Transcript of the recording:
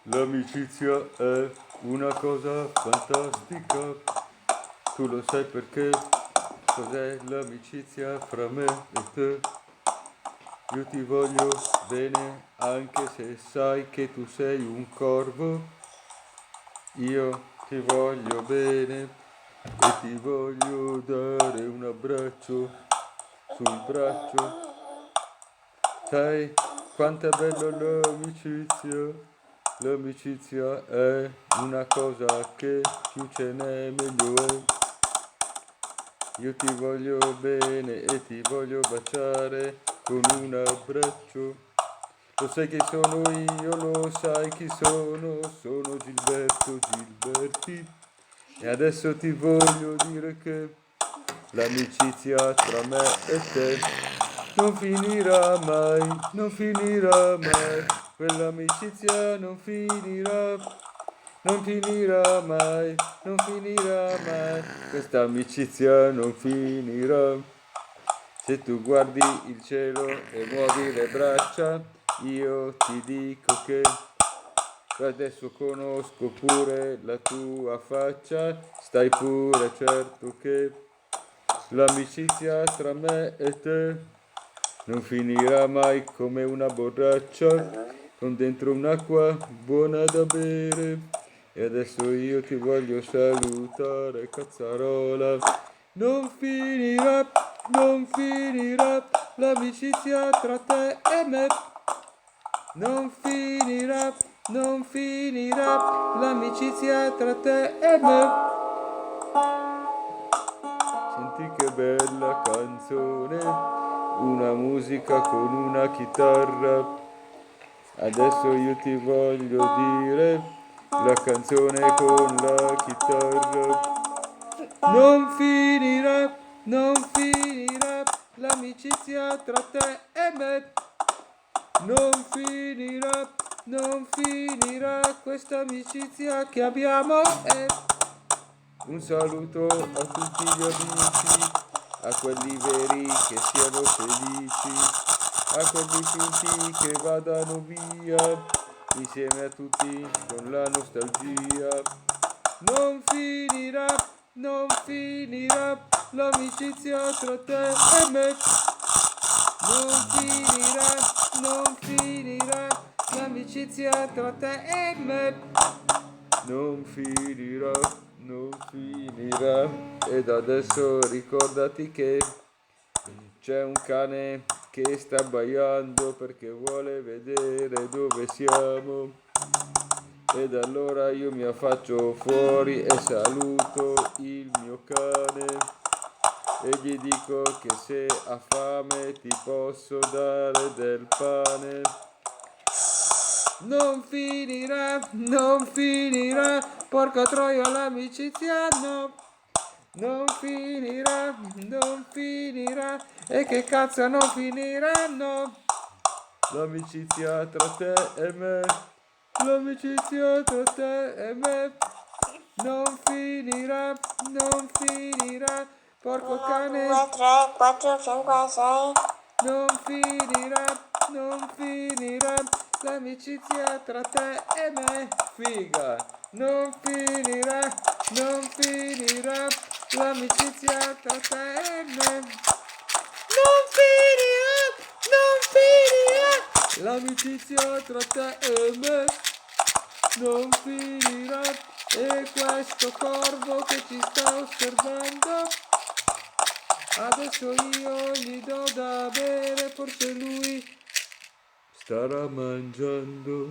L'amicizia è una cosa fantastica. Tu lo sai perché? Cos'è l'amicizia fra me e te? Io ti voglio bene anche se sai che tu sei un corvo. Io ti voglio bene e ti voglio dare un abbraccio sul braccio. Sai quanto è bello l'amicizia? L'amicizia è una cosa che più ce n'è meglio è. Io ti voglio bene e ti voglio baciare con un abbraccio. Lo sai chi sono io, lo sai chi sono Gilberto Gilberti. E adesso ti voglio dire che l'amicizia tra me e te non finirà mai, non finirà mai. Quell'amicizia non finirà, non finirà mai, non finirà mai. Questa amicizia non finirà. Se tu guardi il cielo e muovi le braccia, io ti dico che adesso conosco pure la tua faccia, stai pure certo che l'amicizia tra me e te non finirà mai come una borraccia con dentro un'acqua buona da bere. E adesso io ti voglio salutare, cazzarola. Non finirà, non finirà l'amicizia tra te e me. Non finirà, non finirà l'amicizia tra te e me. Senti che bella canzone, una musica con una chitarra. Adesso io ti voglio dire la canzone con la chitarra. Non finirà, non finirà l'amicizia tra te e me. Non finirà, non finirà questa amicizia che abbiamo e un saluto a tutti gli amici, a quelli veri che siano felici, a quelli finti che vadano via, insieme a tutti con la nostalgia. Non finirà, non finirà l'amicizia tra te e me. Non finirà, non finirà l'amicizia tra te e me. Non finirà, non finirà. Ed adesso ricordati che c'è un cane che sta abbaiando perché vuole vedere dove siamo. Ed allora io mi affaccio fuori e saluto il mio cane e gli dico che se ha fame ti posso dare del pane. Non finirà, non finirà, porca troia l'amicizia no. Non finirà, non finirà, e che cazzo non finirà no. L'amicizia tra te e me, l'amicizia tra te e me. Non finirà, non finirà, porco cane. 1, 2, 3, 4, 5, 6. Non finirà, non finirà l'amicizia tra te e me. Figa. Non finirà, non finirà l'amicizia tra te e me. Non finirà, non finirà l'amicizia tra te e me. Non finirà. E questo corvo che ci sta osservando, adesso io gli do da bere, forse lui starà mangiando.